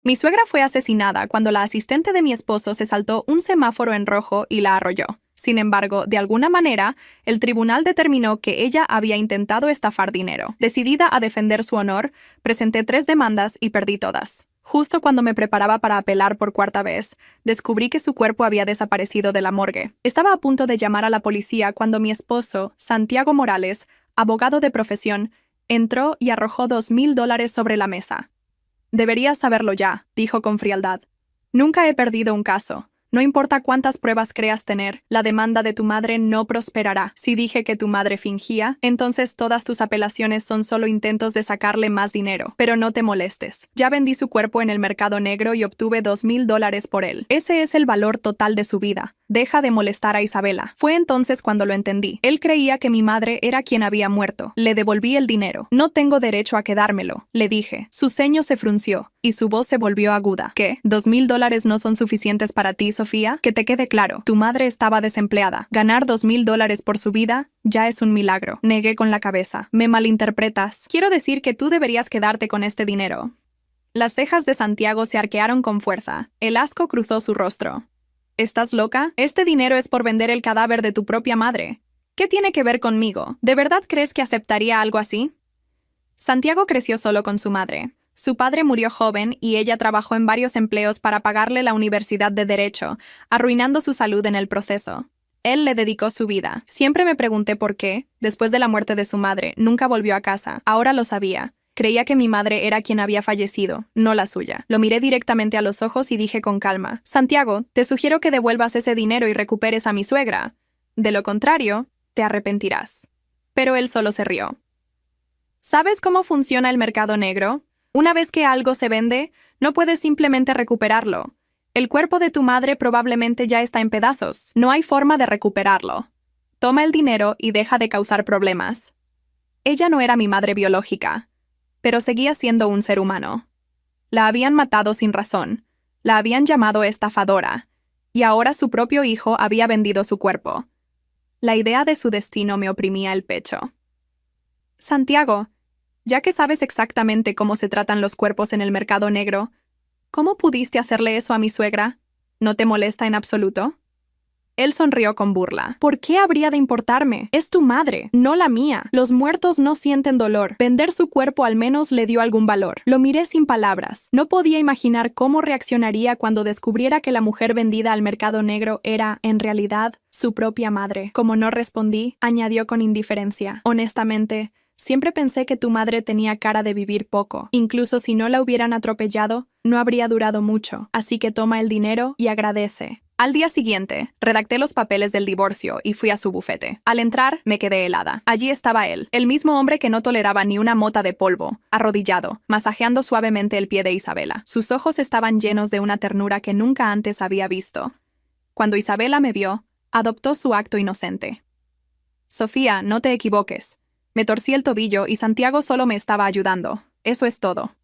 Mi suegra fue asesinada cuando la asistente de mi esposo se saltó un semáforo en rojo y la arrolló. Sin embargo, de alguna manera, el tribunal determinó que ella había intentado estafar dinero. Decidida a defender su honor, presenté 3 demandas y perdí todas. Justo cuando me preparaba para apelar por 4ª vez, descubrí que su cuerpo había desaparecido de la morgue. Estaba a punto de llamar a la policía cuando mi esposo, Santiago Morales, abogado de profesión, entró y arrojó $2,000 sobre la mesa. Deberías saberlo ya, dijo con frialdad. Nunca he perdido un caso. No importa cuántas pruebas creas tener, la demanda de tu madre no prosperará. Si dije que tu madre fingía, entonces todas tus apelaciones son solo intentos de sacarle más dinero. Pero no te molestes. Ya vendí su cuerpo en el mercado negro y obtuve $2,000 por él. Ese es el valor total de su vida. Deja de molestar a Isabela. Fue entonces cuando lo entendí. Él creía que mi madre era quien había muerto. Le devolví el dinero. No tengo derecho a quedármelo, le dije. Su ceño se frunció y su voz se volvió aguda. ¿Qué? ¿$2,000 no son suficientes para ti, Sofía? Que te quede claro. Tu madre estaba desempleada. Ganar $2,000 por su vida ya es un milagro. Negué con la cabeza. Me malinterpretas. Quiero decir que tú deberías quedarte con este dinero. Las cejas de Santiago se arquearon con fuerza. El asco cruzó su rostro. ¿Estás loca? Este dinero es por vender el cadáver de tu propia madre. ¿Qué tiene que ver conmigo? ¿De verdad crees que aceptaría algo así? Santiago creció solo con su madre. Su padre murió joven y ella trabajó en varios empleos para pagarle la universidad de Derecho, arruinando su salud en el proceso. Él le dedicó su vida. Siempre me pregunté por qué, después de la muerte de su madre, nunca volvió a casa. Ahora lo sabía. Creía que mi madre era quien había fallecido, no la suya. Lo miré directamente a los ojos y dije con calma: Santiago, te sugiero que devuelvas ese dinero y recuperes a mi suegra. De lo contrario, te arrepentirás. Pero él solo se rió. ¿Sabes cómo funciona el mercado negro? Una vez que algo se vende, no puedes simplemente recuperarlo. El cuerpo de tu madre probablemente ya está en pedazos. No hay forma de recuperarlo. Toma el dinero y deja de causar problemas. Ella no era mi madre biológica, pero seguía siendo un ser humano. La habían matado sin razón, la habían llamado estafadora, y ahora su propio hijo había vendido su cuerpo. La idea de su destino me oprimía el pecho. Santiago, ya que sabes exactamente cómo se tratan los cuerpos en el mercado negro, ¿cómo pudiste hacerle eso a mi suegra? ¿No te molesta en absoluto? Él sonrió con burla. ¿Por qué habría de importarme? Es tu madre, no la mía. Los muertos no sienten dolor. Vender su cuerpo al menos le dio algún valor. Lo miré sin palabras. No podía imaginar cómo reaccionaría cuando descubriera que la mujer vendida al mercado negro era, en realidad, su propia madre. Como no respondí, añadió con indiferencia: honestamente, siempre pensé que tu madre tenía cara de vivir poco. Incluso si no la hubieran atropellado, no habría durado mucho. Así que toma el dinero y agradece. Al día siguiente, redacté los papeles del divorcio y fui a su bufete. Al entrar, me quedé helada. Allí estaba él, el mismo hombre que no toleraba ni una mota de polvo, arrodillado, masajeando suavemente el pie de Isabela. Sus ojos estaban llenos de una ternura que nunca antes había visto. Cuando Isabela me vio, adoptó su acto inocente. Sofía, no te equivoques. Me torcí el tobillo y Santiago solo me estaba ayudando. Eso es todo.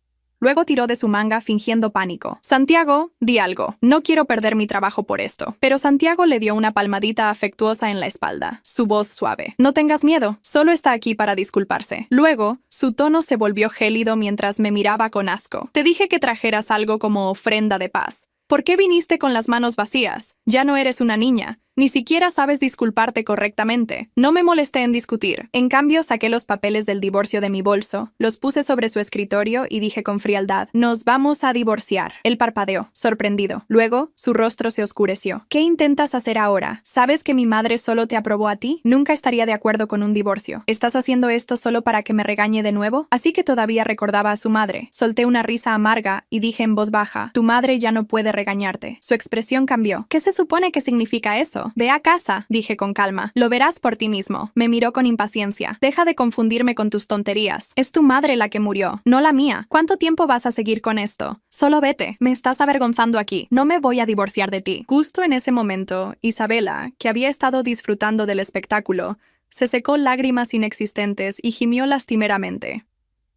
Luego tiró de su manga fingiendo pánico. Santiago, di algo. No quiero perder mi trabajo por esto. Pero Santiago le dio una palmadita afectuosa en la espalda, su voz suave. No tengas miedo, solo está aquí para disculparse. Luego, su tono se volvió gélido mientras me miraba con asco. Te dije que trajeras algo como ofrenda de paz. ¿Por qué viniste con las manos vacías? Ya no eres una niña. Ni siquiera sabes disculparte correctamente. No me molesté en discutir. En cambio, saqué los papeles del divorcio de mi bolso, los puse sobre su escritorio y dije con frialdad: nos vamos a divorciar. Él parpadeó, sorprendido. Luego, su rostro se oscureció. ¿Qué intentas hacer ahora? ¿Sabes que mi madre solo te aprobó a ti? Nunca estaría de acuerdo con un divorcio. ¿Estás haciendo esto solo para que me regañe de nuevo? Así que todavía recordaba a su madre. Solté una risa amarga y dije en voz baja: tu madre ya no puede regañarte. Su expresión cambió. ¿Qué se supone que significa eso? Ve a casa, dije con calma. Lo verás por ti mismo. Me miró con impaciencia. Deja de confundirme con tus tonterías. Es tu madre la que murió, no la mía. ¿Cuánto tiempo vas a seguir con esto? Solo vete. Me estás avergonzando aquí. No me voy a divorciar de ti. Justo en ese momento, Isabela, que había estado disfrutando del espectáculo, se secó lágrimas inexistentes y gimió lastimeramente.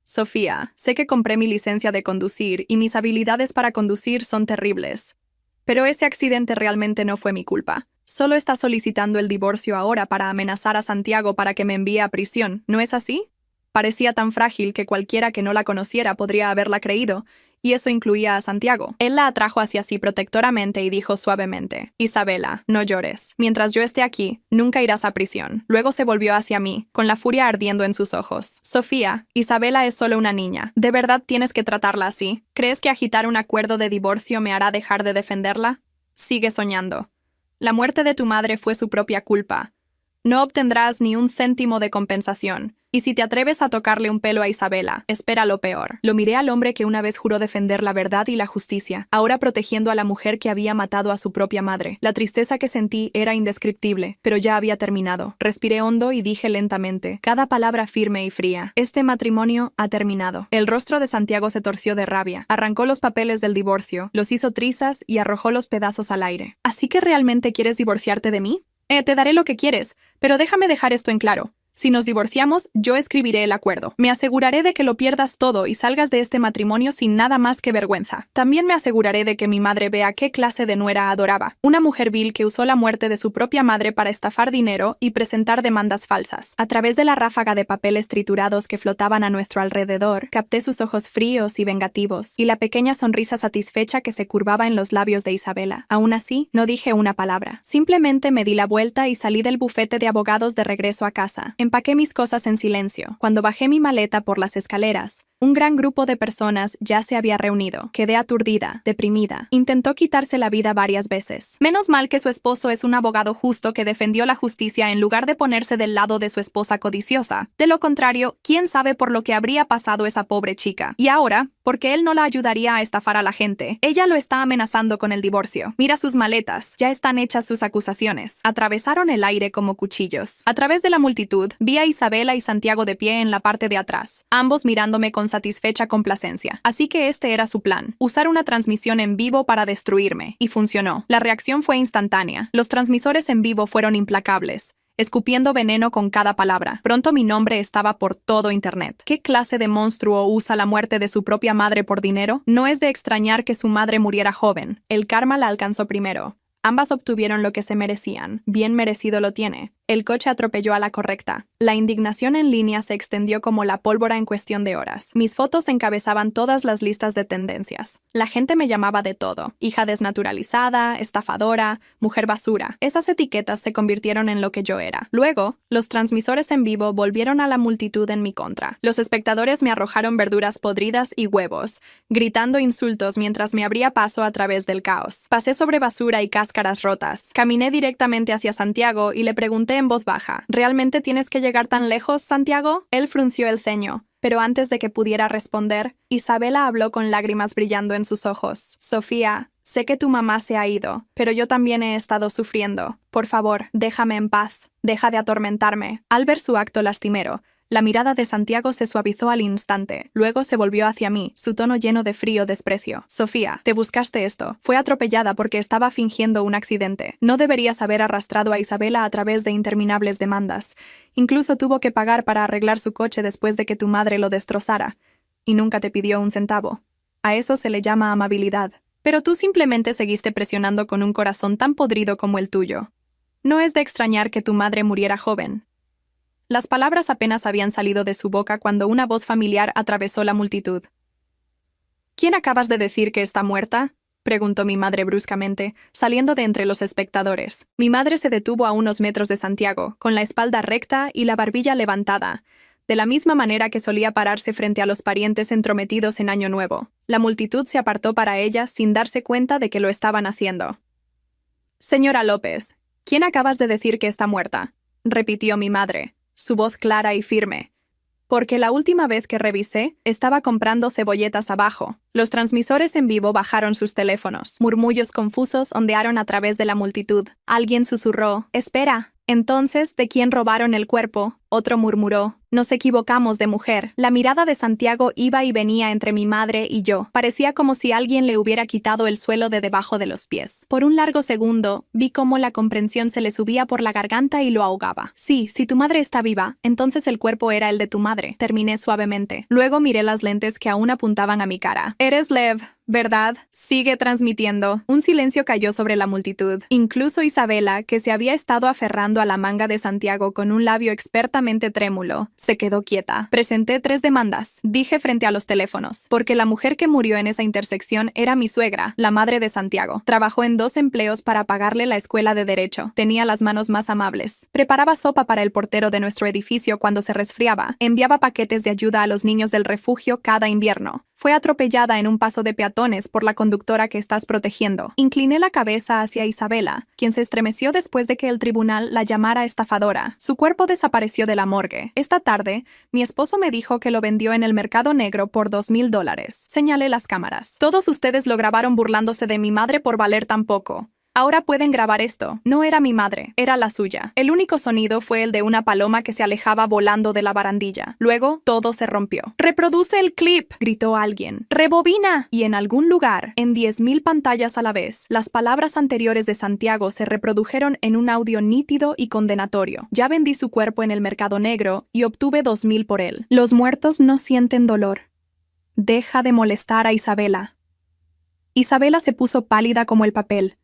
Sofía, sé que compré mi licencia de conducir y mis habilidades para conducir son terribles. Pero ese accidente realmente no fue mi culpa. Solo está solicitando el divorcio ahora para amenazar a Santiago para que me envíe a prisión, ¿no es así? Parecía tan frágil que cualquiera que no la conociera podría haberla creído, y eso incluía a Santiago. Él la atrajo hacia sí protectoramente y dijo suavemente: «Isabela, no llores. Mientras yo esté aquí, nunca irás a prisión». Luego se volvió hacia mí, con la furia ardiendo en sus ojos. «Sofía, Isabela es solo una niña. ¿De verdad tienes que tratarla así? ¿Crees que agitar un acuerdo de divorcio me hará dejar de defenderla? Sigue soñando. La muerte de tu madre fue su propia culpa. No obtendrás ni un céntimo de compensación. Y si te atreves a tocarle un pelo a Isabela, espera lo peor». Lo miré al hombre que una vez juró defender la verdad y la justicia, ahora protegiendo a la mujer que había matado a su propia madre. La tristeza que sentí era indescriptible, pero ya había terminado. Respiré hondo y dije lentamente, cada palabra firme y fría: «Este matrimonio ha terminado». El rostro de Santiago se torció de rabia. Arrancó los papeles del divorcio, los hizo trizas y arrojó los pedazos al aire. «¿Así que realmente quieres divorciarte de mí? Te daré lo que quieres, pero déjame dejar esto en claro. Si nos divorciamos, yo escribiré el acuerdo. Me aseguraré de que lo pierdas todo y salgas de este matrimonio sin nada más que vergüenza. También me aseguraré de que mi madre vea qué clase de nuera adoraba. Una mujer vil que usó la muerte de su propia madre para estafar dinero y presentar demandas falsas. A través de la ráfaga de papeles triturados que flotaban a nuestro alrededor, capté sus ojos fríos y vengativos, y la pequeña sonrisa satisfecha que se curvaba en los labios de Isabela. Aún así, no dije una palabra. Simplemente me di la vuelta y salí del bufete de abogados de regreso a casa. Empaqué mis cosas en silencio. Cuando bajé mi maleta por las escaleras, un gran grupo de personas ya se había reunido. Quedé aturdida, deprimida. Intentó quitarse la vida varias veces. Menos mal que su esposo es un abogado justo que defendió la justicia en lugar de ponerse del lado de su esposa codiciosa. De lo contrario, quién sabe por lo que habría pasado esa pobre chica. Y ahora, porque él no la ayudaría a estafar a la gente. Ella lo está amenazando con el divorcio. Mira sus maletas. Ya están hechas sus acusaciones. Atravesaron el aire como cuchillos. A través de la multitud, vi a Isabela y Santiago de pie en la parte de atrás, ambos mirándome con satisfecha complacencia. Así que este era su plan: usar una transmisión en vivo para destruirme. Y funcionó. La reacción fue instantánea. Los transmisores en vivo fueron implacables, escupiendo veneno con cada palabra. Pronto mi nombre estaba por todo Internet. ¿Qué clase de monstruo usa la muerte de su propia madre por dinero? No es de extrañar que su madre muriera joven. El karma la alcanzó primero. Ambas obtuvieron lo que se merecían. Bien merecido lo tiene. El coche atropelló a la correcta. La indignación en línea se extendió como la pólvora en cuestión de horas. Mis fotos encabezaban todas las listas de tendencias. La gente me llamaba de todo: hija desnaturalizada, estafadora, mujer basura. Esas etiquetas se convirtieron en lo que yo era. Luego, los transmisores en vivo volvieron a la multitud en mi contra. Los espectadores me arrojaron verduras podridas y huevos, gritando insultos mientras me abría paso a través del caos. Pasé sobre basura y cáscaras rotas. Caminé directamente hacia Santiago y le pregunté en voz baja: ¿realmente tienes que llegar tan lejos, Santiago? Él frunció el ceño, pero antes de que pudiera responder, Isabela habló con lágrimas brillando en sus ojos. «Sofía, sé que tu mamá se ha ido, pero yo también he estado sufriendo. Por favor, déjame en paz. Deja de atormentarme». Al ver su acto lastimero, la mirada de Santiago se suavizó al instante. Luego se volvió hacia mí, su tono lleno de frío desprecio. «Sofía, te buscaste esto. Fue atropellada porque estaba fingiendo un accidente. No deberías haber arrastrado a Isabela a través de interminables demandas. Incluso tuvo que pagar para arreglar su coche después de que tu madre lo destrozara. Y nunca te pidió un centavo. A eso se le llama amabilidad. Pero tú simplemente seguiste presionando con un corazón tan podrido como el tuyo. No es de extrañar que tu madre muriera joven». Las palabras apenas habían salido de su boca cuando una voz familiar atravesó la multitud. «¿Quién acabas de decir que está muerta?», preguntó mi madre bruscamente, saliendo de entre los espectadores. Mi madre se detuvo a unos metros de Santiago, con la espalda recta y la barbilla levantada, de la misma manera que solía pararse frente a los parientes entrometidos en Año Nuevo. La multitud se apartó para ella sin darse cuenta de que lo estaban haciendo. «Señora López, ¿quién acabas de decir que está muerta?», repitió mi madre, su voz clara y firme, porque la última vez que revisé, estaba comprando cebolletas abajo. Los transmisores en vivo bajaron sus teléfonos. Murmullos confusos ondearon a través de la multitud. Alguien susurró: «Espera». Entonces, ¿de quién robaron el cuerpo? Otro murmuró: «Nos equivocamos de mujer». La mirada de Santiago iba y venía entre mi madre y yo. Parecía como si alguien le hubiera quitado el suelo de debajo de los pies. Por un largo segundo, vi cómo la comprensión se le subía por la garganta y lo ahogaba. «Sí, si tu madre está viva, entonces el cuerpo era el de tu madre», terminé suavemente. Luego miré las lentes que aún apuntaban a mi cara. «Eres Lev, ¿verdad? Sigue transmitiendo. Un silencio cayó sobre la multitud. Incluso Isabela, que se había estado aferrando a la manga de Santiago con un labio expertamente trémulo, se quedó quieta. Presenté 3 demandas, dije frente a los teléfonos, porque la mujer que murió en esa intersección era mi suegra, la madre de Santiago. Trabajó en 2 empleos para pagarle la escuela de Derecho. Tenía las manos más amables. Preparaba sopa para el portero de nuestro edificio cuando se resfriaba. Enviaba paquetes de ayuda a los niños del refugio cada invierno. Fue atropellada en un paso de peatones por la conductora que estás protegiendo. Incliné la cabeza hacia Isabela, quien se estremeció después de que el tribunal la llamara estafadora. Su cuerpo desapareció de la morgue. Esta tarde, mi esposo me dijo que lo vendió en el mercado negro por $2,000. Señalé las cámaras. Todos ustedes lo grabaron burlándose de mi madre por valer tan poco. Ahora pueden grabar esto. No era mi madre, era la suya. El único sonido fue el de una paloma que se alejaba volando de la barandilla. Luego, todo se rompió. «¡Reproduce el clip!», gritó alguien. «¡Rebobina!». Y en algún lugar, en 10,000 pantallas a la vez, las palabras anteriores de Santiago se reprodujeron en un audio nítido y condenatorio. Ya vendí su cuerpo en el mercado negro y obtuve 2,000 por él. Los muertos no sienten dolor. Deja de molestar a Isabela. Isabela se puso pálida como el papel.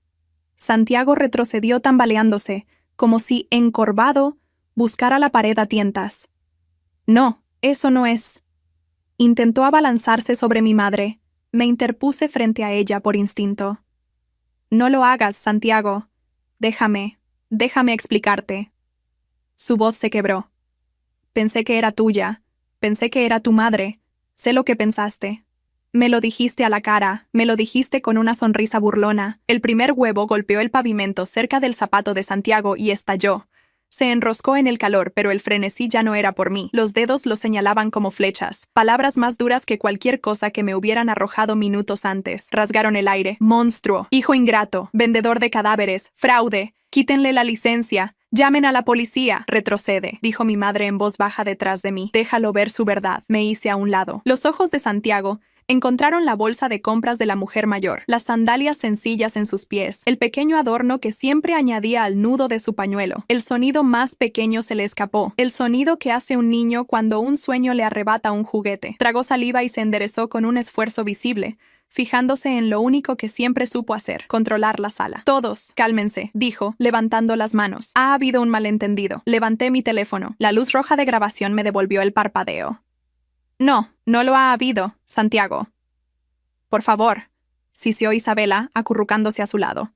Santiago retrocedió tambaleándose, como si, encorvado, buscara la pared a tientas. «No, eso no es». Intentó abalanzarse sobre mi madre. Me interpuse frente a ella por instinto. «No lo hagas, Santiago. Déjame explicarte». Su voz se quebró. «Pensé que era tuya. Pensé que era tu madre. Sé lo que pensaste. Me lo dijiste a la cara, me lo dijiste con una sonrisa burlona». El primer huevo golpeó el pavimento cerca del zapato de Santiago y estalló. Se enroscó en el calor, pero el frenesí ya no era por mí. Los dedos lo señalaban como flechas, palabras más duras que cualquier cosa que me hubieran arrojado minutos antes. Rasgaron el aire. «Monstruo, hijo ingrato, vendedor de cadáveres, fraude, quítenle la licencia. «Llamen a la policía». «Retrocede», dijo mi madre en voz baja detrás de mí. «Déjalo ver su verdad». Me hice a un lado. Los ojos de Santiago encontraron la bolsa de compras de la mujer mayor, las sandalias sencillas en sus pies, el pequeño adorno que siempre añadía al nudo de su pañuelo. El sonido más pequeño se le escapó, el sonido que hace un niño cuando un sueño le arrebata un juguete. Tragó saliva y se enderezó con un esfuerzo visible, fijándose en lo único que siempre supo hacer: controlar la sala. «Todos, cálmense», dijo, levantando las manos. «Ha habido un malentendido». Levanté mi teléfono. La luz roja de grabación me devolvió el parpadeo. «No, no lo ha habido, Santiago». «Por favor», siseó Isabela, acurrucándose a su lado.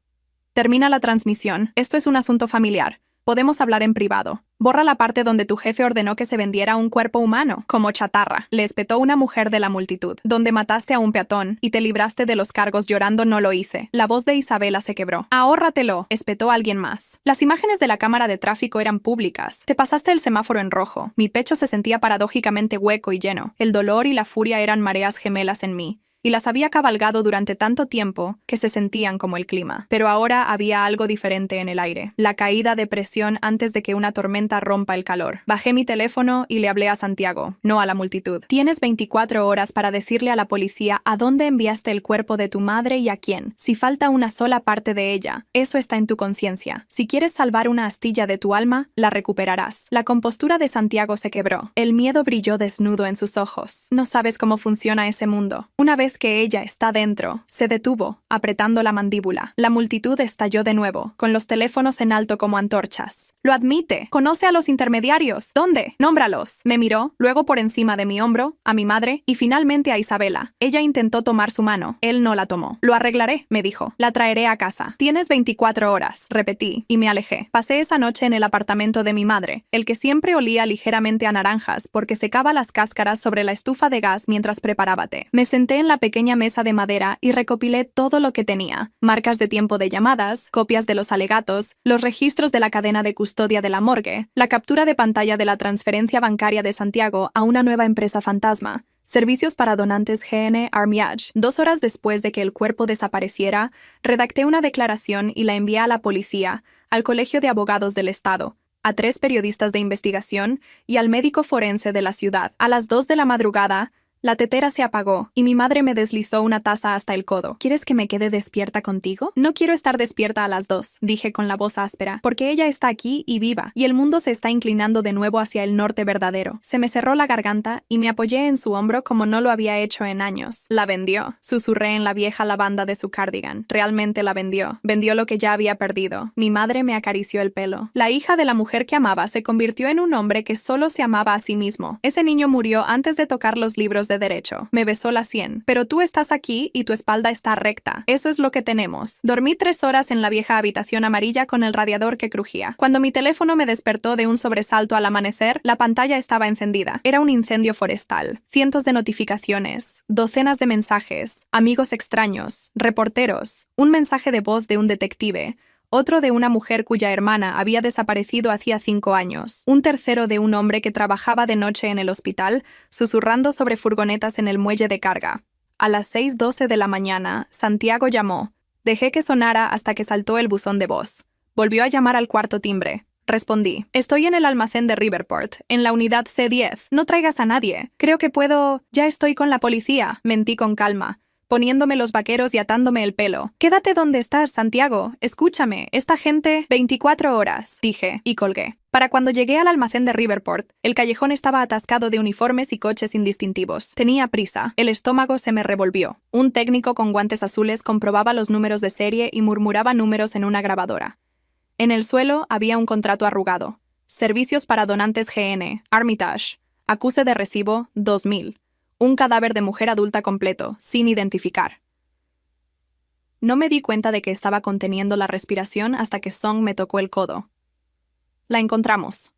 «Termina la transmisión. Esto es un asunto familiar. Podemos hablar en privado. Borra la parte donde tu jefe ordenó que se vendiera un cuerpo humano, como chatarra», le espetó una mujer de la multitud. «Donde mataste a un peatón y te libraste de los cargos llorando no lo hice». La voz de Isabela se quebró. «Ahórratelo», espetó alguien más. «Las imágenes de la cámara de tráfico eran públicas. Te pasaste el semáforo en rojo». Mi pecho se sentía paradójicamente hueco y lleno. El dolor y la furia eran mareas gemelas en mí, y las había cabalgado durante tanto tiempo que se sentían como el clima. Pero ahora había algo diferente en el aire, la caída de presión antes de que una tormenta rompa el calor. Bajé mi teléfono y le hablé a Santiago, no a la multitud. «Tienes 24 horas para decirle a la policía a dónde enviaste el cuerpo de tu madre y a quién. Si falta una sola parte de ella, eso está en tu conciencia. Si quieres salvar una astilla de tu alma, la recuperarás». La compostura de Santiago se quebró. El miedo brilló desnudo en sus ojos. «No sabes cómo funciona ese mundo». Una vez que ella está dentro, se detuvo, apretando la mandíbula. La multitud estalló de nuevo, con los teléfonos en alto como antorchas. «Lo admite. Conoce a los intermediarios. ¿Dónde? Nómbralos». Me miró, luego por encima de mi hombro, a mi madre y finalmente a Isabela. Ella intentó tomar su mano. Él no la tomó. «Lo arreglaré», me dijo. «La traeré a casa». «Tienes 24 horas», repetí, y me alejé. Pasé esa noche en el apartamento de mi madre, el que siempre olía ligeramente a naranjas porque secaba las cáscaras sobre la estufa de gas mientras preparaba té. Me senté en la pequeña mesa de madera y recopilé todo lo que tenía: marcas de tiempo de llamadas, copias de los alegatos, los registros de la cadena de custodia de la morgue, la captura de pantalla de la transferencia bancaria de Santiago a una nueva empresa fantasma, servicios para donantes GN Armiage. 2 horas después de que el cuerpo desapareciera, redacté una declaración y la envié a la policía, al Colegio de Abogados del Estado, a 3 periodistas de investigación y al médico forense de la ciudad. A las 2 de la madrugada, La tetera se apagó y mi madre me deslizó una taza hasta el codo. ¿Quieres que me quede despierta contigo? No quiero estar despierta a las 2, dije con la voz áspera, porque ella está aquí y viva, y el mundo se está inclinando de nuevo hacia el norte verdadero. Se me cerró la garganta y me apoyé en su hombro como no lo había hecho en años. La vendió, susurré en la vieja lavanda de su cardigan. Realmente la vendió. Vendió lo que ya había perdido. Mi madre me acarició el pelo. La hija de la mujer que amaba se convirtió en un hombre que solo se amaba a sí mismo. Ese niño murió antes de tocar los libros de derecho. Me besó la sien. Pero tú estás aquí y tu espalda está recta. Eso es lo que tenemos. Dormí 3 horas en la vieja habitación amarilla con el radiador que crujía. Cuando mi teléfono me despertó de un sobresalto al amanecer, la pantalla estaba encendida. Era un incendio forestal. Cientos de notificaciones, docenas de mensajes, amigos extraños, reporteros, un mensaje de voz de un detective, otro de una mujer cuya hermana había desaparecido hacía 5 años, un tercero de un hombre que trabajaba de noche en el hospital, susurrando sobre furgonetas en el muelle de carga. A las 6:12 de la mañana, Santiago llamó. Dejé que sonara hasta que saltó el buzón de voz. Volvió a llamar al cuarto timbre. Respondí. Estoy en el almacén de Riverport, en la unidad C10. No traigas a nadie. Creo que puedo... Ya estoy con la policía. Mentí con calma, poniéndome los vaqueros y atándome el pelo. Quédate donde estás, Santiago. Escúchame. Esta gente... 24 horas, dije, y colgué. Para cuando llegué al almacén de Riverport, el callejón estaba atascado de uniformes y coches indistintivos. Tenía prisa. El estómago se me revolvió. Un técnico con guantes azules comprobaba los números de serie y murmuraba números en una grabadora. En el suelo había un contrato arrugado. Servicios para donantes GN, Armitage. Acuse de recibo, 2000. Un cadáver de mujer adulta completo, sin identificar. No me di cuenta de que estaba conteniendo la respiración hasta que Song me tocó el codo. La encontramos,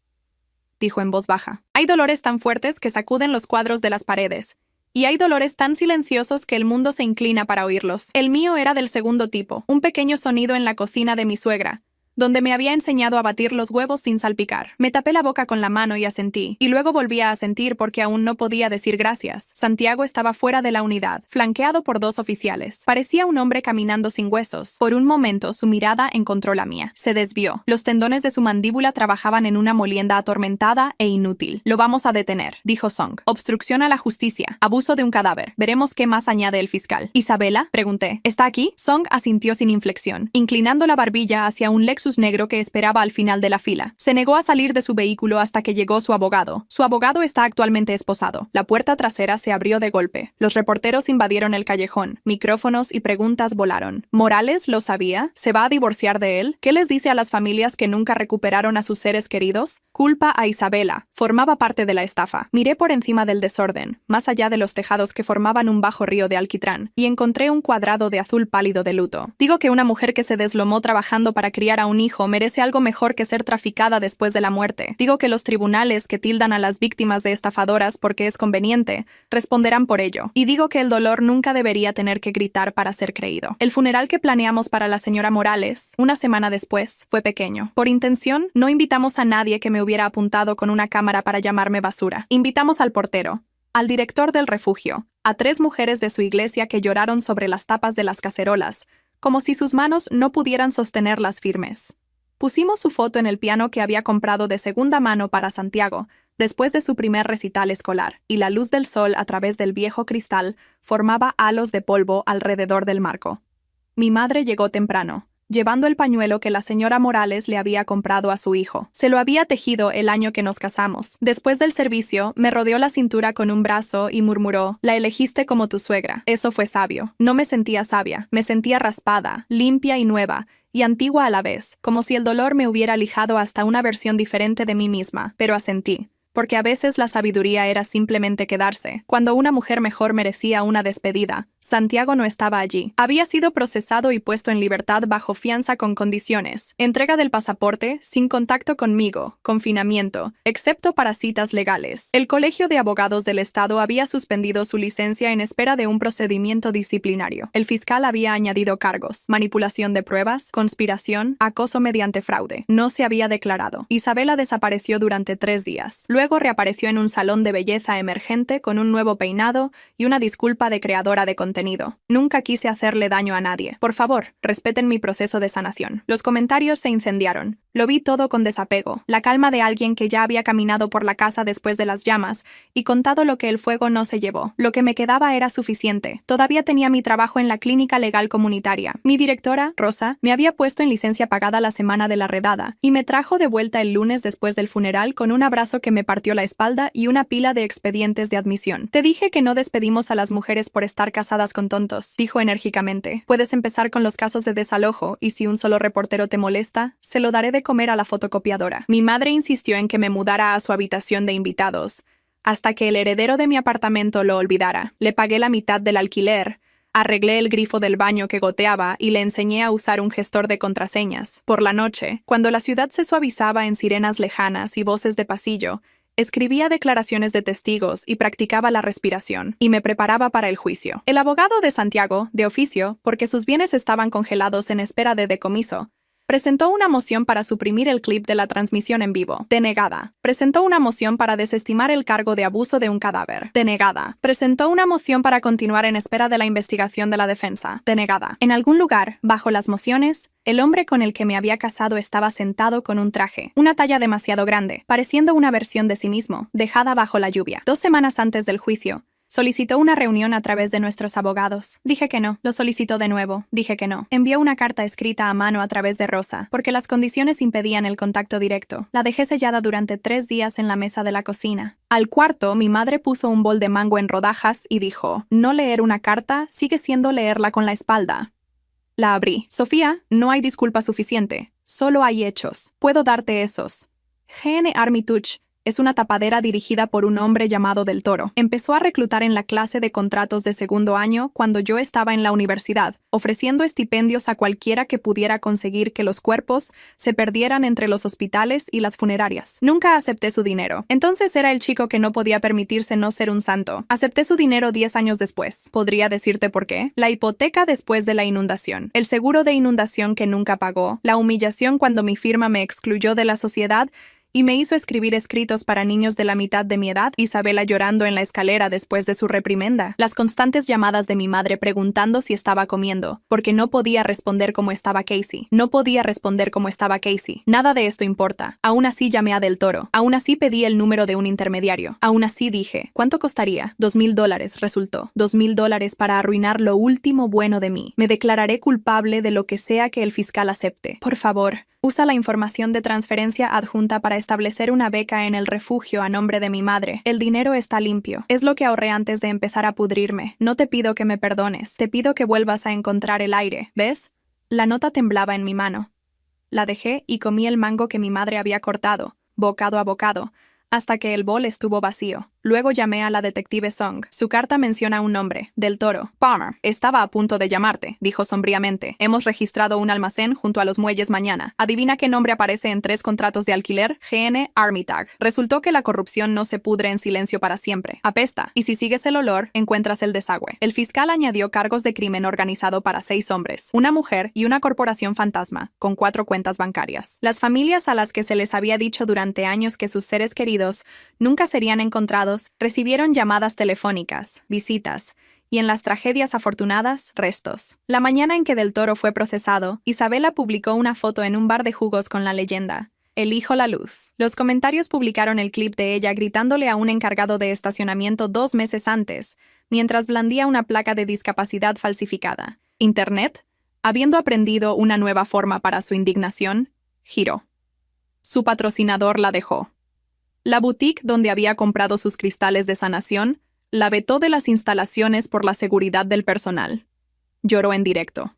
dijo en voz baja. Hay dolores tan fuertes que sacuden los cuadros de las paredes. Y hay dolores tan silenciosos que el mundo se inclina para oírlos. El mío era del segundo tipo, un pequeño sonido en la cocina de mi suegra, donde me había enseñado a batir los huevos sin salpicar. Me tapé la boca con la mano y asentí, y luego volví a asentir porque aún no podía decir gracias. Santiago estaba fuera de la unidad, flanqueado por 2 oficiales. Parecía un hombre caminando sin huesos. Por un momento su mirada encontró la mía. Se desvió. Los tendones de su mandíbula trabajaban en una molienda atormentada e inútil. Lo vamos a detener, dijo Song. Obstrucción a la justicia. Abuso de un cadáver. Veremos qué más añade el fiscal. ¿Isabela? Pregunté. ¿Está aquí? Song asintió sin inflexión, inclinando la barbilla hacia un Lexus negro que esperaba al final de la fila. Se negó a salir de su vehículo hasta que llegó su abogado. Su abogado está actualmente esposado. La puerta trasera se abrió de golpe. Los reporteros invadieron el callejón. Micrófonos y preguntas volaron. ¿Morales lo sabía? ¿Se va a divorciar de él? ¿Qué les dice a las familias que nunca recuperaron a sus seres queridos? Culpa a Isabela. Formaba parte de la estafa. Miré por encima del desorden, más allá de los tejados que formaban un bajo río de alquitrán, y encontré un cuadrado de azul pálido de luto. Digo que una mujer que se deslomó trabajando para criar a un hijo merece algo mejor que ser traficada después de la muerte. Digo que los tribunales que tildan a las víctimas de estafadoras porque es conveniente, responderán por ello. Y digo que el dolor nunca debería tener que gritar para ser creído. El funeral que planeamos para la señora Morales, una semana después, fue pequeño. Por intención, no invitamos a nadie que me hubiera apuntado con una cámara para llamarme basura. Invitamos al portero, al director del refugio, a 3 mujeres de su iglesia que lloraron sobre las tapas de las cacerolas, como si sus manos no pudieran sostenerlas firmes. Pusimos su foto en el piano que había comprado de segunda mano para Santiago, después de su primer recital escolar, y la luz del sol a través del viejo cristal formaba halos de polvo alrededor del marco. Mi madre llegó temprano, llevando el pañuelo que la señora Morales le había comprado a su hijo. Se lo había tejido el año que nos casamos. Después del servicio, me rodeó la cintura con un brazo y murmuró: «La elegiste como tu suegra». Eso fue sabio. No me sentía sabia, me sentía raspada, limpia y nueva, y antigua a la vez, como si el dolor me hubiera lijado hasta una versión diferente de mí misma, pero asentí. Porque a veces la sabiduría era simplemente quedarse. Cuando una mujer mejor merecía una despedida, Santiago no estaba allí. Había sido procesado y puesto en libertad bajo fianza con condiciones: entrega del pasaporte, sin contacto conmigo, confinamiento, excepto para citas legales. El Colegio de Abogados del Estado había suspendido su licencia en espera de un procedimiento disciplinario. El fiscal había añadido cargos: manipulación de pruebas, conspiración, acoso mediante fraude. No se había declarado. Isabela desapareció durante 3 días. Luego reapareció en un salón de belleza emergente con un nuevo peinado y una disculpa de creadora de contenido. Nunca quise hacerle daño a nadie. Por favor, respeten mi proceso de sanación. Los comentarios se incendiaron. Lo vi todo con desapego, la calma de alguien que ya había caminado por la casa después de las llamas y contado lo que el fuego no se llevó. Lo que me quedaba era suficiente. Todavía tenía mi trabajo en la clínica legal comunitaria. Mi directora, Rosa, me había puesto en licencia pagada la semana de la redada y me trajo de vuelta el lunes después del funeral con un abrazo que me partió la espalda y una pila de expedientes de admisión. Te dije que no despedimos a las mujeres por estar casadas con tontos, dijo enérgicamente. Puedes empezar con los casos de desalojo y si un solo reportero te molesta, se lo daré de comer a la fotocopiadora. Mi madre insistió en que me mudara a su habitación de invitados, hasta que el heredero de mi apartamento lo olvidara. Le pagué la mitad del alquiler, arreglé el grifo del baño que goteaba y le enseñé a usar un gestor de contraseñas. Por la noche, cuando la ciudad se suavizaba en sirenas lejanas y voces de pasillo, escribía declaraciones de testigos y practicaba la respiración, y me preparaba para el juicio. El abogado de Santiago, de oficio, porque sus bienes estaban congelados en espera de decomiso, presentó una moción para suprimir el clip de la transmisión en vivo. Denegada. Presentó una moción para desestimar el cargo de abuso de un cadáver. Denegada. Presentó una moción para continuar en espera de la investigación de la defensa. Denegada. En algún lugar, bajo las mociones, el hombre con el que me había casado estaba sentado con un traje, una talla demasiado grande, pareciendo una versión de sí mismo, dejada bajo la lluvia. 2 semanas antes del juicio, solicitó una reunión a través de nuestros abogados. Dije que no. Lo solicitó de nuevo. Dije que no. Envió una carta escrita a mano a través de Rosa, porque las condiciones impedían el contacto directo. La dejé sellada durante 3 días en la mesa de la cocina. Al cuarto, mi madre puso un bol de mango en rodajas y dijo, no leer una carta sigue siendo leerla con la espalda. La abrí. Sofía, no hay disculpa suficiente. Solo hay hechos. Puedo darte esos. GN Armitage es una tapadera dirigida por un hombre llamado Del Toro. Empezó a reclutar en la clase de contratos de segundo año cuando yo estaba en la universidad, ofreciendo estipendios a cualquiera que pudiera conseguir que los cuerpos se perdieran entre los hospitales y las funerarias. Nunca acepté su dinero. Entonces era el chico que no podía permitirse no ser un santo. Acepté su dinero 10 años después. ¿Podría decirte por qué? La hipoteca después de la inundación, el seguro de inundación que nunca pagó, la humillación cuando mi firma me excluyó de la sociedad y me hizo escribir escritos para niños de la mitad de mi edad, Isabela llorando en la escalera después de su reprimenda, las constantes llamadas de mi madre preguntando si estaba comiendo, porque no podía responder cómo estaba Casey. No podía responder cómo estaba Casey. Nada de esto importa. Aún así llamé a Del Toro. Aún así pedí el número de un intermediario. Aún así dije, ¿cuánto costaría? $2,000 resultó. $2,000 para arruinar lo último bueno de mí. Me declararé culpable de lo que sea que el fiscal acepte. Por favor, usa la información de transferencia adjunta para establecer una beca en el refugio a nombre de mi madre. El dinero está limpio. Es lo que ahorré antes de empezar a pudrirme. No te pido que me perdones. Te pido que vuelvas a encontrar el aire. ¿Ves? La nota temblaba en mi mano. La dejé y comí el mango que mi madre había cortado, bocado a bocado, hasta que el bol estuvo vacío. Luego llamé a la detective Song. Su carta menciona un nombre, Del Toro. Palmer, estaba a punto de llamarte, dijo sombríamente. Hemos registrado un almacén junto a los muelles mañana. Adivina qué nombre aparece en 3 contratos de alquiler. GN Armitage. Resultó que la corrupción no se pudre en silencio para siempre. Apesta. Y si sigues el olor, encuentras el desagüe. El fiscal añadió cargos de crimen organizado para 6 hombres, una mujer y una corporación fantasma, con 4 cuentas bancarias. Las familias a las que se les había dicho durante años que sus seres queridos nunca serían encontrados recibieron llamadas telefónicas, visitas, y en las tragedias afortunadas, restos. La mañana en que Del Toro fue procesado, Isabela publicó una foto en un bar de jugos con la leyenda, elijo la luz. Los comentarios publicaron el clip de ella gritándole a un encargado de estacionamiento 2 meses antes, mientras blandía una placa de discapacidad falsificada. Internet, habiendo aprendido una nueva forma para su indignación, giró. Su patrocinador la dejó. La boutique donde había comprado sus cristales de sanación la vetó de las instalaciones por la seguridad del personal. Lloró en directo.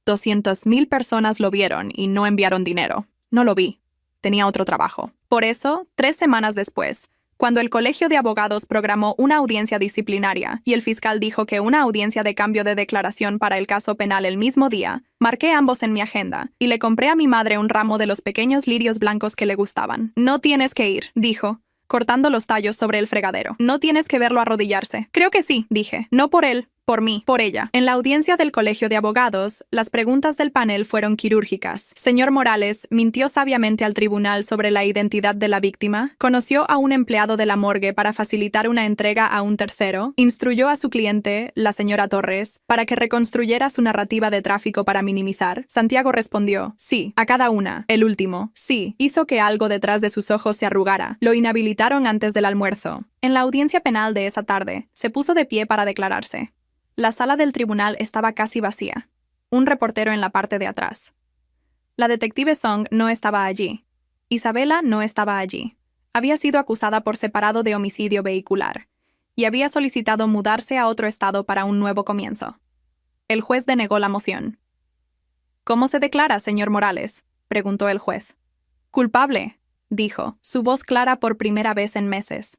200,000 personas lo vieron y no enviaron dinero. No lo vi. Tenía otro trabajo. Por eso, 3 semanas después, cuando el Colegio de Abogados programó una audiencia disciplinaria y el fiscal dijo que una audiencia de cambio de declaración para el caso penal el mismo día, marqué ambos en mi agenda y le compré a mi madre un ramo de los pequeños lirios blancos que le gustaban. No tienes que ir, dijo, cortando los tallos sobre el fregadero. No tienes que verlo arrodillarse. Creo que sí, dije. No por él, Por mí, por ella. En la audiencia del Colegio de Abogados, las preguntas del panel fueron quirúrgicas. Señor Morales, ¿mintió sabiamente al tribunal sobre la identidad de la víctima? ¿Conoció a un empleado de la morgue para facilitar una entrega a un tercero? ¿Instruyó a su cliente, la señora Torres, para que reconstruyera su narrativa de tráfico para minimizar? Santiago respondió, sí, a cada una. El último, sí, hizo que algo detrás de sus ojos se arrugara. Lo inhabilitaron antes del almuerzo. En la audiencia penal de esa tarde, se puso de pie para declararse. La sala del tribunal estaba casi vacía. Un reportero en la parte de atrás. La detective Song no estaba allí. Isabela no estaba allí. Había sido acusada por separado de homicidio vehicular y había solicitado mudarse a otro estado para un nuevo comienzo. El juez denegó la moción. ¿Cómo se declara, señor Morales?, preguntó el juez. Culpable, dijo, su voz clara por primera vez en meses.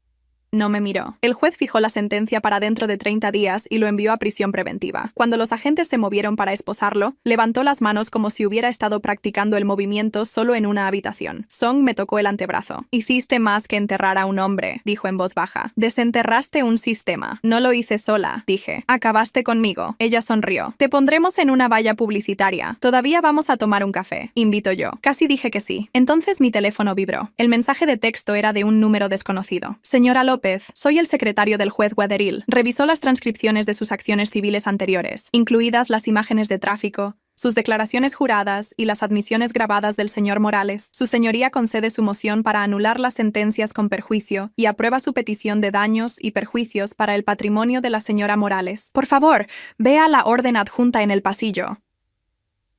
No me miró. El juez fijó la sentencia para dentro de 30 días y lo envió a prisión preventiva. Cuando los agentes se movieron para esposarlo, levantó las manos como si hubiera estado practicando el movimiento solo en una habitación. Song me tocó el antebrazo. Hiciste más que enterrar a un hombre, dijo en voz baja. Desenterraste un sistema. No lo hice sola, dije. Acabaste conmigo. Ella sonrió. Te pondremos en una valla publicitaria. Todavía vamos a tomar un café, invito yo. Casi dije que sí. Entonces mi teléfono vibró. El mensaje de texto era de un número desconocido. Señora López, soy el secretario del juez Guaderil. Revisó las transcripciones de sus acciones civiles anteriores, incluidas las imágenes de tráfico, sus declaraciones juradas y las admisiones grabadas del señor Morales. Su señoría concede su moción para anular las sentencias con perjuicio y aprueba su petición de daños y perjuicios para el patrimonio de la señora Morales. Por favor, vea la orden adjunta en el pasillo.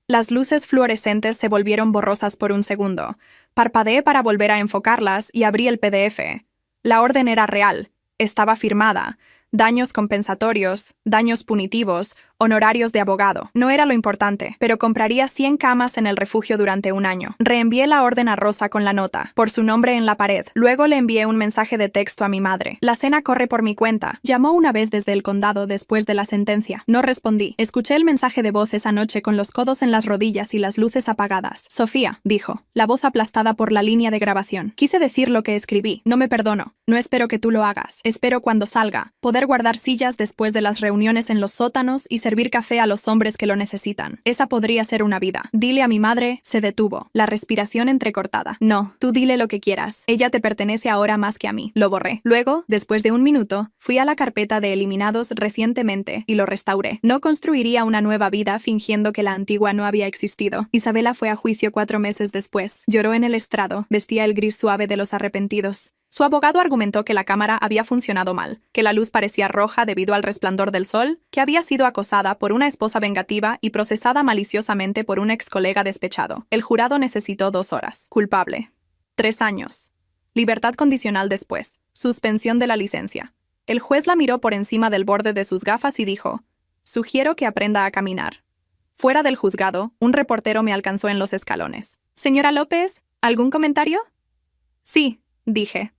Las luces fluorescentes se volvieron borrosas por un segundo. Parpadeé para volver a enfocarlas y abrí el PDF. La orden era real, estaba firmada. Daños compensatorios, daños punitivos, honorarios de abogado. No era lo importante, pero compraría 100 camas en el refugio durante un año. Reenvié la orden a Rosa con la nota, por su nombre en la pared. Luego le envié un mensaje de texto a mi madre. La cena corre por mi cuenta. Llamó una vez desde el condado después de la sentencia. No respondí. Escuché el mensaje de voz esa noche con los codos en las rodillas y las luces apagadas. Sofía, dijo, la voz aplastada por la línea de grabación. Quise decir lo que escribí. No me perdono. No espero que tú lo hagas. Espero cuando salga poder guardar sillas después de las reuniones en los sótanos y servir café a los hombres que lo necesitan. Esa podría ser una vida. Dile a mi madre, se detuvo, la respiración entrecortada. No, tú dile lo que quieras. Ella te pertenece ahora más que a mí. Lo borré. Luego, después de un minuto, fui a la carpeta de eliminados recientemente y lo restauré. No construiría una nueva vida fingiendo que la antigua no había existido. Isabela fue a juicio 4 meses después. Lloró en el estrado. Vestía el gris suave de los arrepentidos. Su abogado argumentó que la cámara había funcionado mal, que la luz parecía roja debido al resplandor del sol, que había sido acosada por una esposa vengativa y procesada maliciosamente por un ex colega despechado. El jurado necesitó 2 horas. Culpable. 3 años. Libertad condicional después. Suspensión de la licencia. El juez la miró por encima del borde de sus gafas y dijo, «Sugiero que aprenda a caminar». Fuera del juzgado, un reportero me alcanzó en los escalones. «Señora López, ¿algún comentario?» «Sí», dije.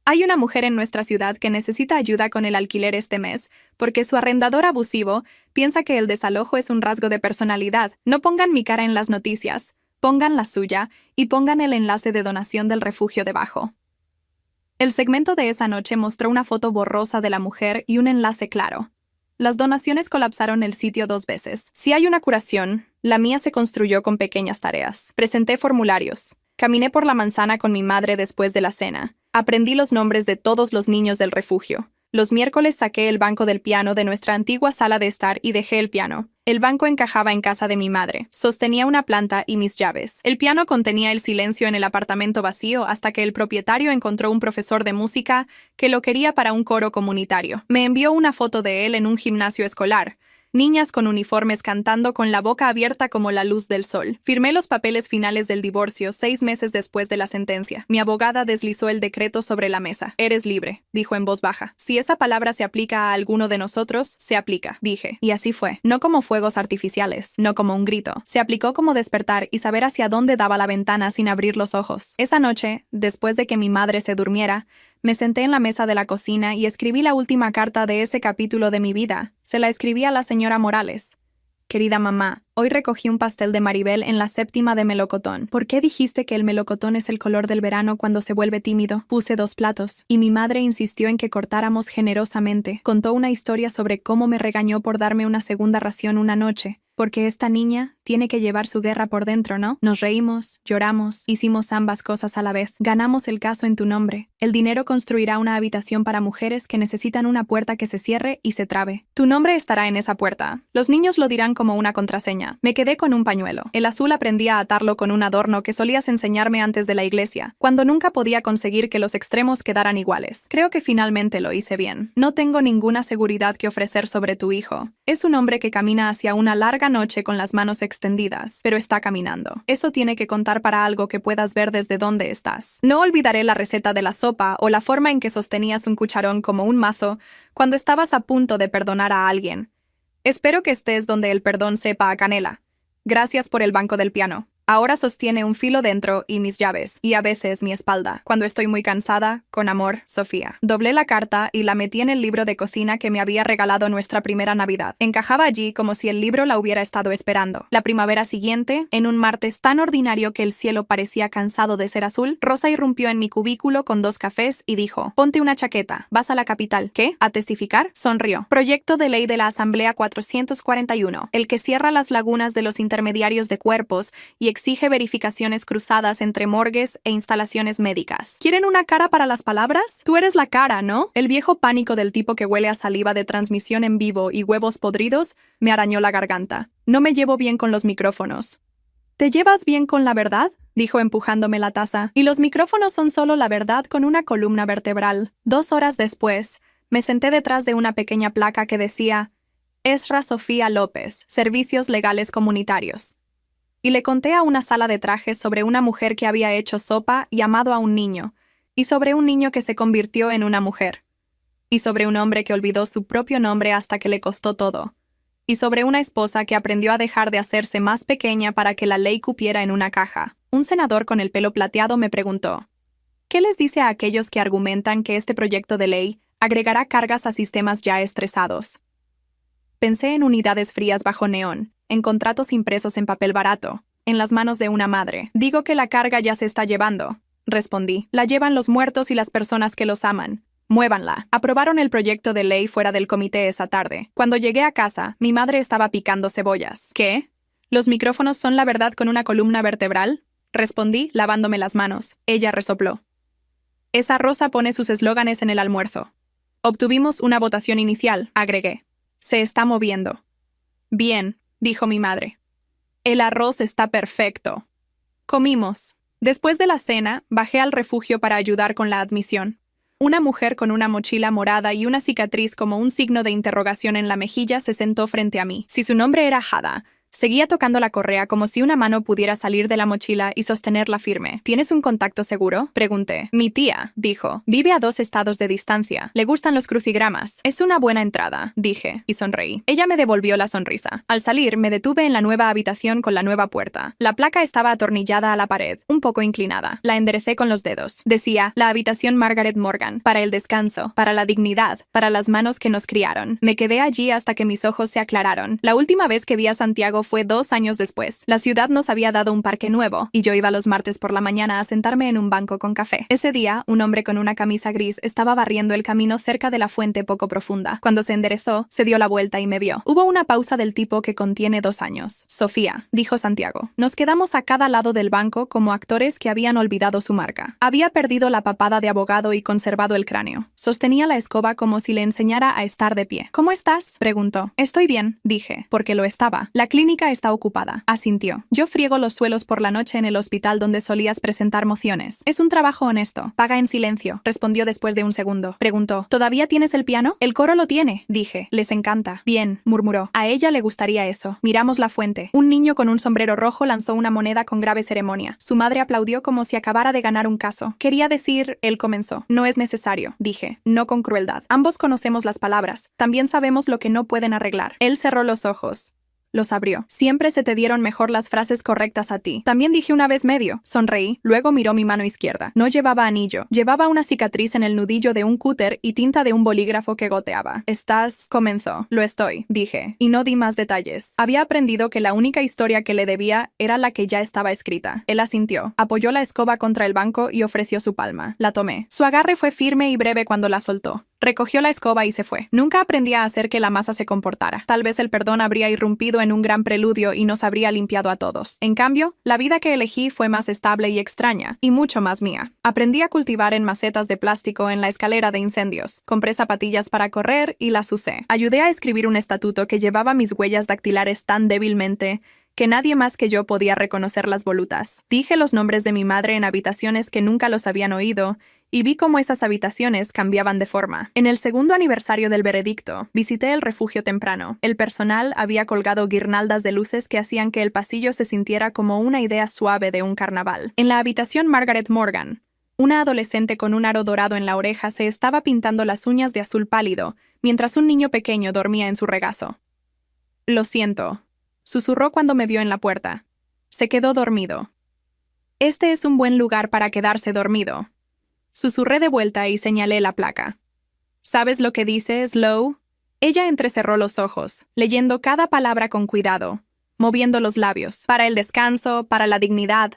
Hay una mujer en nuestra ciudad que necesita ayuda con el alquiler este mes, porque su arrendador abusivo piensa que el desalojo es un rasgo de personalidad. No pongan mi cara en las noticias, pongan la suya y pongan el enlace de donación del refugio debajo. El segmento de esa noche mostró una foto borrosa de la mujer y un enlace claro. Las donaciones colapsaron el sitio 2 veces. Si hay una curación, la mía se construyó con pequeñas tareas. Presenté formularios. Caminé por la manzana con mi madre después de la cena. Aprendí los nombres de todos los niños del refugio. Los miércoles saqué el banco del piano de nuestra antigua sala de estar y dejé el piano. El banco encajaba en casa de mi madre. Sostenía una planta y mis llaves. El piano contenía el silencio en el apartamento vacío hasta que el propietario encontró un profesor de música que lo quería para un coro comunitario. Me envió una foto de él en un gimnasio escolar. Niñas con uniformes cantando con la boca abierta como la luz del sol. Firmé los papeles finales del divorcio 6 meses después de la sentencia. Mi abogada deslizó el decreto sobre la mesa. «Eres libre», dijo en voz baja. «Si esa palabra se aplica a alguno de nosotros, se aplica», dije. Y así fue. No como fuegos artificiales, no como un grito. Se aplicó como despertar y saber hacia dónde daba la ventana sin abrir los ojos. Esa noche, después de que mi madre se durmiera, me senté en la mesa de la cocina y escribí la última carta de ese capítulo de mi vida. Se la escribí a la señora Morales. Querida mamá, hoy recogí un pastel de Maribel en la séptima de melocotón. ¿Por qué dijiste que el melocotón es el color del verano cuando se vuelve tímido? Puse 2 platos, y mi madre insistió en que cortáramos generosamente. Contó una historia sobre cómo me regañó por darme una segunda ración una noche. Porque esta niña tiene que llevar su guerra por dentro, ¿no? Nos reímos, lloramos, hicimos ambas cosas a la vez. Ganamos el caso en tu nombre. El dinero construirá una habitación para mujeres que necesitan una puerta que se cierre y se trabe. Tu nombre estará en esa puerta. Los niños lo dirán como una contraseña. Me quedé con un pañuelo. El azul aprendí a atarlo con un adorno que solías enseñarme antes de la iglesia, cuando nunca podía conseguir que los extremos quedaran iguales. Creo que finalmente lo hice bien. No tengo ninguna seguridad que ofrecer sobre tu hijo. Es un hombre que camina hacia una larga noche con las manos extendidas, pero está caminando. Eso tiene que contar para algo que puedas ver desde donde estás. No olvidaré la receta de la sopa o la forma en que sostenías un cucharón como un mazo cuando estabas a punto de perdonar a alguien. Espero que estés donde el perdón sepa a canela. Gracias por el banco del piano. Ahora sostiene un filo dentro y mis llaves, y a veces mi espalda. Cuando estoy muy cansada, con amor, Sofía. Doblé la carta y la metí en el libro de cocina que me había regalado nuestra primera Navidad. Encajaba allí como si el libro la hubiera estado esperando. La primavera siguiente, en un martes tan ordinario que el cielo parecía cansado de ser azul, Rosa irrumpió en mi cubículo con 2 cafés y dijo: «Ponte una chaqueta, vas a la capital». ¿Qué? ¿A testificar? Sonrió. Proyecto de ley de la Asamblea 441, el que cierra las lagunas de los intermediarios de cuerpos y exige verificaciones cruzadas entre morgues e instalaciones médicas. ¿Quieren una cara para las palabras? Tú eres la cara, ¿no? El viejo pánico del tipo que huele a saliva de transmisión en vivo y huevos podridos me arañó la garganta. No me llevo bien con los micrófonos. ¿Te llevas bien con la verdad?, dijo empujándome la taza. Y los micrófonos son solo la verdad con una columna vertebral. 2 horas después, me senté detrás de una pequeña placa que decía: Esra Sofía López, Servicios Legales Comunitarios. Y le conté a una sala de trajes sobre una mujer que había hecho sopa y amado a un niño, y sobre un niño que se convirtió en una mujer, y sobre un hombre que olvidó su propio nombre hasta que le costó todo, y sobre una esposa que aprendió a dejar de hacerse más pequeña para que la ley cupiera en una caja. Un senador con el pelo plateado me preguntó: ¿qué les dice a aquellos que argumentan que este proyecto de ley agregará cargas a sistemas ya estresados? Pensé en unidades frías bajo neón, en contratos impresos en papel barato, en las manos de una madre. Digo que la carga ya se está llevando, respondí. La llevan los muertos y las personas que los aman. Muévanla. Aprobaron el proyecto de ley fuera del comité esa tarde. Cuando llegué a casa, mi madre estaba picando cebollas. ¿Qué? ¿Los micrófonos son la verdad con una columna vertebral? Respondí, lavándome las manos. Ella resopló. Esa Rosa pone sus eslóganes en el almuerzo. Obtuvimos una votación inicial, agregué. Se está moviendo. Bien, dijo mi madre. El arroz está perfecto. Comimos. Después de la cena, bajé al refugio para ayudar con la admisión. Una mujer con una mochila morada y una cicatriz como un signo de interrogación en la mejilla se sentó frente a mí. Si su nombre era Hada, seguía tocando la correa como si una mano pudiera salir de la mochila y sostenerla firme. ¿Tienes un contacto seguro?, pregunté. Mi tía, dijo. Vive a 2 estados de distancia. Le gustan los crucigramas. Es una buena entrada, dije, y sonreí. Ella me devolvió la sonrisa. Al salir, me detuve en la nueva habitación con la nueva puerta. La placa estaba atornillada a la pared, un poco inclinada. La enderecé con los dedos. Decía: la habitación Margaret Morgan, para el descanso, para la dignidad, para las manos que nos criaron. Me quedé allí hasta que mis ojos se aclararon. La última vez que vi a Santiago fue 2 años después. La ciudad nos había dado un parque nuevo, y yo iba los martes por la mañana a sentarme en un banco con café. Ese día, un hombre con una camisa gris estaba barriendo el camino cerca de la fuente poco profunda. Cuando se enderezó, se dio la vuelta y me vio. Hubo una pausa del tipo que contiene 2 años. Sofía, dijo Santiago. Nos quedamos a cada lado del banco como actores que habían olvidado su marca. Había perdido la papada de abogado y conservado el cráneo. Sostenía la escoba como si le enseñara a estar de pie. ¿Cómo estás?, preguntó. Estoy bien, dije, porque lo estaba. La clínica está ocupada, asintió. Yo friego los suelos por la noche en el hospital donde solías presentar mociones. Es un trabajo honesto. Paga en silencio, respondió después de un segundo. Preguntó: ¿todavía tienes el piano? El coro lo tiene, dije. Les encanta. Bien, murmuró. A ella le gustaría eso. Miramos la fuente. Un niño con un sombrero rojo lanzó una moneda con grave ceremonia. Su madre aplaudió como si acabara de ganar un caso. Quería decir, él comenzó. No es necesario, dije, no con crueldad. Ambos conocemos las palabras. También sabemos lo que no pueden arreglar. Él cerró los ojos. Los abrió. Siempre se te dieron mejor las frases correctas a ti. También dije una vez medio. Sonreí. Luego miró mi mano izquierda. No llevaba anillo. Llevaba una cicatriz en el nudillo de un cúter y tinta de un bolígrafo que goteaba. Comenzó. Lo estoy, dije. Y no di más detalles. Había aprendido que la única historia que le debía era la que ya estaba escrita. Él asintió. Apoyó la escoba contra el banco y ofreció su palma. La tomé. Su agarre fue firme y breve cuando la soltó. Recogió la escoba y se fue. Nunca aprendí a hacer que la masa se comportara. Tal vez el perdón habría irrumpido en un gran preludio y nos habría limpiado a todos. En cambio, la vida que elegí fue más estable y extraña, y mucho más mía. Aprendí a cultivar en macetas de plástico en la escalera de incendios. Compré zapatillas para correr y las usé. Ayudé a escribir un estatuto que llevaba mis huellas dactilares tan débilmente que nadie más que yo podía reconocer las volutas. Dije los nombres de mi madre en habitaciones que nunca los habían oído, y vi cómo esas habitaciones cambiaban de forma. En el segundo aniversario del veredicto, visité el refugio temprano. El personal había colgado guirnaldas de luces que hacían que el pasillo se sintiera como una idea suave de un carnaval. En la habitación Margaret Morgan, una adolescente con un aro dorado en la oreja se estaba pintando las uñas de azul pálido, mientras un niño pequeño dormía en su regazo. «Lo siento», susurró cuando me vio en la puerta. Se quedó dormido. «Este es un buen lugar para quedarse dormido». Susurré de vuelta y señalé la placa. ¿Sabes lo que dice, Slow? Ella entrecerró los ojos, leyendo cada palabra con cuidado, moviendo los labios. Para el descanso, para la dignidad,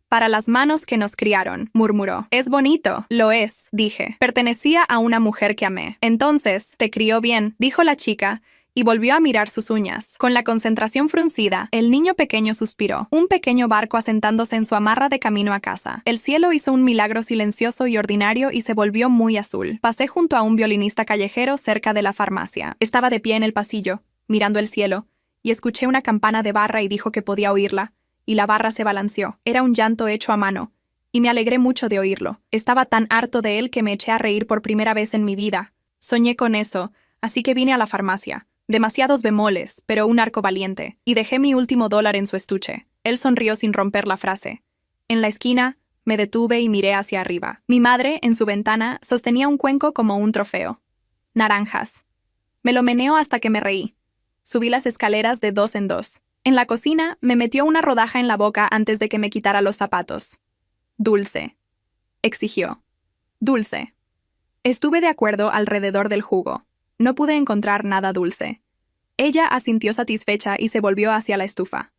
para las manos que nos criaron, murmuró. Es bonito. Lo es, dije. Pertenecía a una mujer que amé. Entonces, te crió bien, dijo la chica, y volvió a mirar sus uñas. Con la concentración fruncida, el niño pequeño suspiró. Un pequeño barco asentándose en su amarra de camino a casa. El cielo hizo un milagro silencioso y ordinario y se volvió muy azul. Pasé junto a un violinista callejero cerca de la farmacia. Estaba de pie en el pasillo, mirando el cielo, y escuché una campana de barra y dijo que podía oírla, y la barra se balanceó. Era un llanto hecho a mano, y me alegré mucho de oírlo. Estaba tan harto de él que me eché a reír por primera vez en mi vida. Soñé con eso, así que vine a la farmacia. Demasiados bemoles, pero un arco valiente, y dejé mi último $1 en su estuche. Él sonrió sin romper la frase. En la esquina, me detuve y miré hacia arriba. Mi madre, en su ventana, sostenía un cuenco como un trofeo. Naranjas. Me lo meneó hasta que me reí. Subí las escaleras de 2 en 2. En la cocina, me metió una rodaja en la boca antes de que me quitara los zapatos. Dulce, exigió. Dulce. Estuve de acuerdo alrededor del jugo. No pude encontrar nada dulce. Ella asintió satisfecha y se volvió hacia la estufa.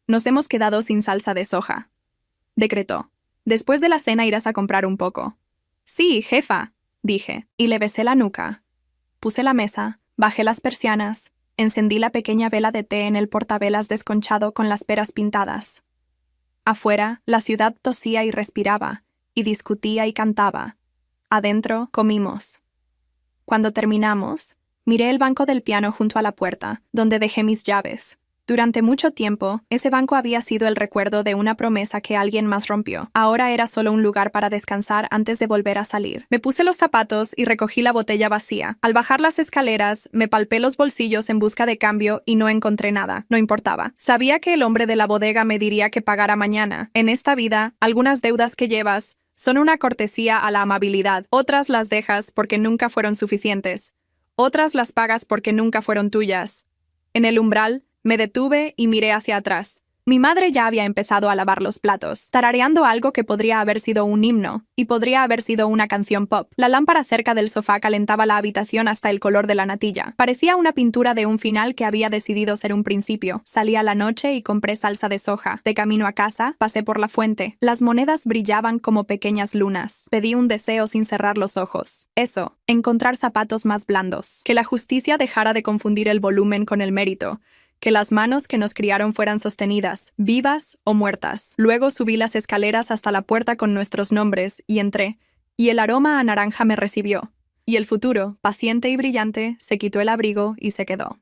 Nos hemos quedado sin salsa de soja, decretó. Después de la cena irás a comprar un poco. Sí, jefa, dije, y le besé la nuca. Puse la mesa, bajé las persianas, encendí la pequeña vela de té en el portavelas desconchado con las peras pintadas. Afuera, la ciudad tosía y respiraba, y discutía y cantaba. Adentro, comimos. Cuando terminamos, miré el banco del piano junto a la puerta, donde dejé mis llaves. Durante mucho tiempo, ese banco había sido el recuerdo de una promesa que alguien más rompió. Ahora era solo un lugar para descansar antes de volver a salir. Me puse los zapatos y recogí la botella vacía. Al bajar las escaleras, me palpé los bolsillos en busca de cambio y no encontré nada. No importaba. Sabía que el hombre de la bodega me diría que pagara mañana. En esta vida, algunas deudas que llevas son una cortesía a la amabilidad. Otras las dejas porque nunca fueron suficientes. Otras las pagas porque nunca fueron tuyas. En el umbral, me detuve y miré hacia atrás. Mi madre ya había empezado a lavar los platos, tarareando algo que podría haber sido un himno, y podría haber sido una canción pop. La lámpara cerca del sofá calentaba la habitación hasta el color de la natilla. Parecía una pintura de un final que había decidido ser un principio. Salí a la noche y compré salsa de soja. De camino a casa, pasé por la fuente. Las monedas brillaban como pequeñas lunas. Pedí un deseo sin cerrar los ojos. Eso, encontrar zapatos más blandos. Que la justicia dejara de confundir el volumen con el mérito. Que las manos que nos criaron fueran sostenidas, vivas o muertas. Luego subí las escaleras hasta la puerta con nuestros nombres y entré, y el aroma a naranja me recibió. Y el futuro, paciente y brillante, se quitó el abrigo y se quedó.